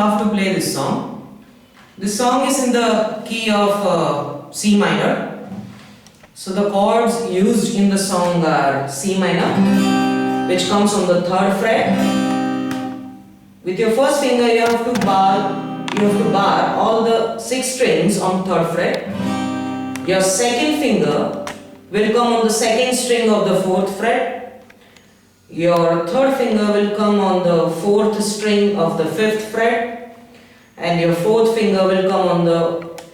have to play this song. This song is in the key of C minor. So the chords used in the song are C minor, which comes on the 3rd fret. With your first finger you have to bar all the 6 strings on 3rd fret. Your second finger will come on the 2nd string of the 4th fret. Your 3rd finger will come on the 4th string of the 5th fret, and your 4th finger will come on the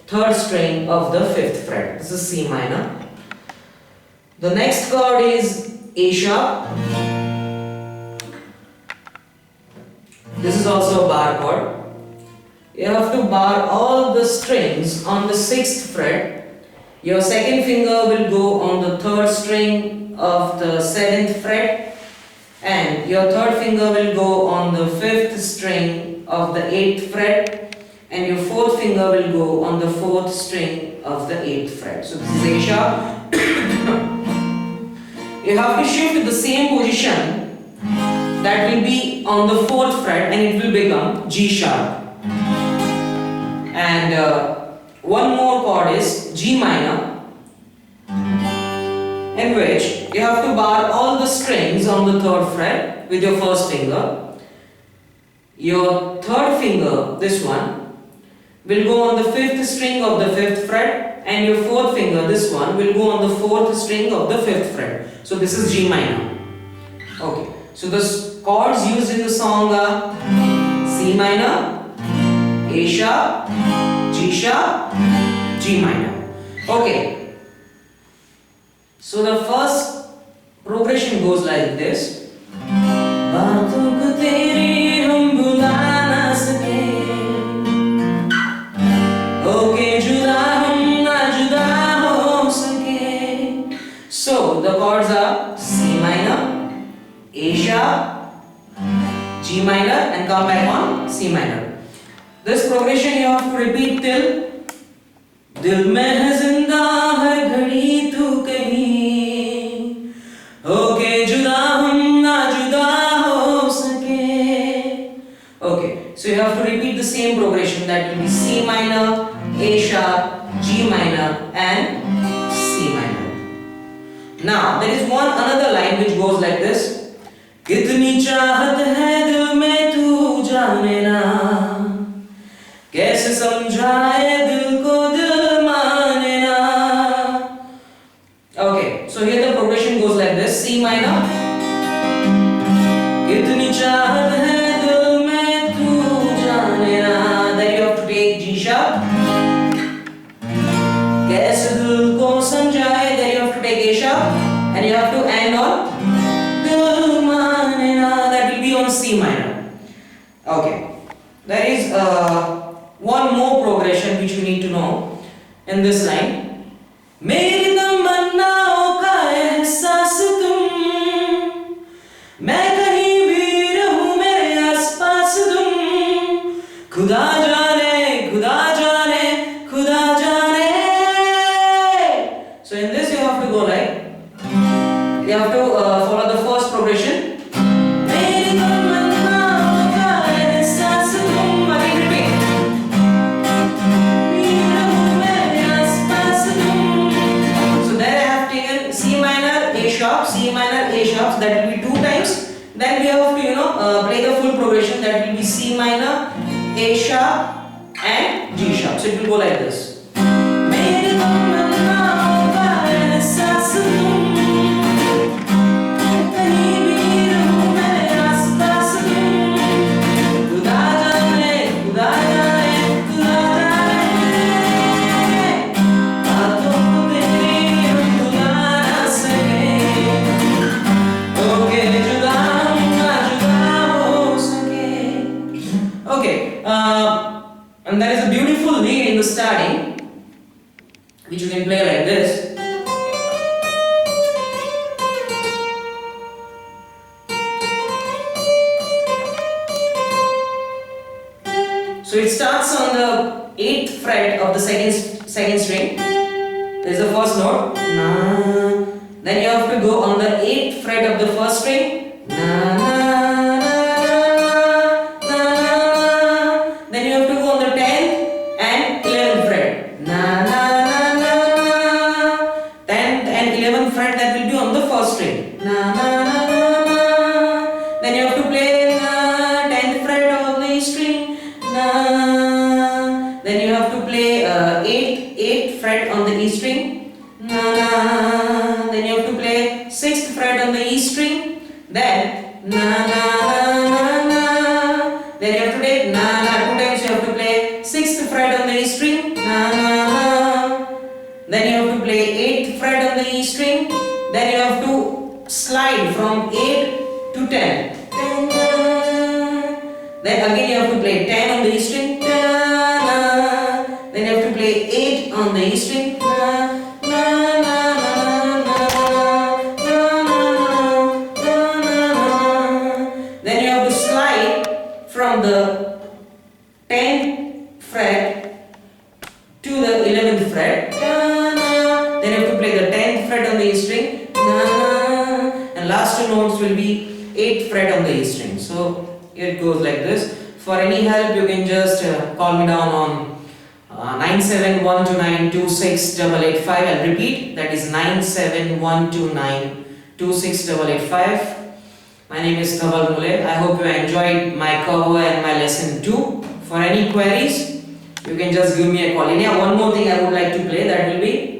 3rd string of the 5th fret. This is C minor. The next chord is A sharp. This is also a bar chord. You have to bar all the strings on the 6th fret. Your second finger will go on the 3rd string of the 7th fret, and your 3rd finger will go on the 5th string of the 8th fret, and your 4th finger will go on the 4th string of the 8th fret. So this is A sharp. You have to shift to the same position, that will be on the 4th fret, and it will become G sharp. And one more chord is G minor, in which you have to bar all the strings on the 3rd fret with your first finger. Your 3rd finger, this one, will go on the 5th string of the 5th fret, and your 4th finger, this one, will go on the 4th string of the 5th fret. So this is G minor. Okay, so the chords used in the song are C minor, A sharp, G sharp, G minor. Okay. So the first progression goes like this. बातों को तेरी हम भुला ना सके, होके जुदा हम ना जुदा हो सके. So the chords are C minor, A sharp, G minor, and come back on C minor. This progression you have to repeat till दिल में है जिंदा हर घड़ी तू कहीं, होके जुदा हम ना जुदा हो सके. Okay, so you have to repeat the same progression, that will be C minor, A sharp, G minor, and C minor. Now there is another line which goes like this. कितनी चाहत है दिल में तू जाने ना, कैसे समझाए दिल को दिल माने ना. Okay, so here the progression goes like this. C minor, कितनी चाहत है दिल में तू जाने ना, then you have to take G sharp, कैसे दिल को समझाए, then you have to take A sharp, and you have to end on दिल माने ना, that will be on C minor. Okay, there is one more progression which we need to know in this line. मेरी तमन्नाओं का एहसास तुम, मैं कहीं भी रहूं मेरे आसपास तुम, खुदा जाने खुदा जाने खुदा जाने. So in this you have to go like, you have to follow the first progression. C minor, A sharp, that will be 2 times. Then we have to play the full progression, that will be C minor, A sharp, and G sharp. So it will go like this. And there is a beautiful lead in the starting, which you can play like this. So it starts on the 8th fret of the second string. This is the first note. Na. Then you have to go on the 8th fret of the first string. Na, na, na, na, na, na. then you have to play 8th fret on the E string, na na, then you have to play 6th fret on the E string, then na na na na, then you have to take na na, 2 times you have to play 6th fret on the E string, na na na, then you have to play 8th fret on the E string, then you have to slide from 8 to 10. Then again you have to play 10 on the E string. Then you have to play 8 on the E string. Then you have to slide from the 10th fret to the 11th fret. Then you have to play the 10th fret on the E string. And last two notes will be 8th fret on the E string. So it goes like this. For any help, you can just call me down on 9712926885. I'll repeat, that is 9712926885. My name is Dhaval Mule. I hope you enjoyed my cover and my lesson 2. For any queries, you can just give me a call. And yeah, one more thing I would like to play, that will be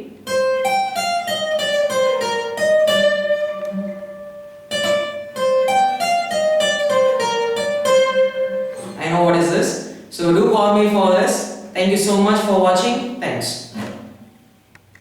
what is this. So do call me for this. Thank you so much for watching. Thanks.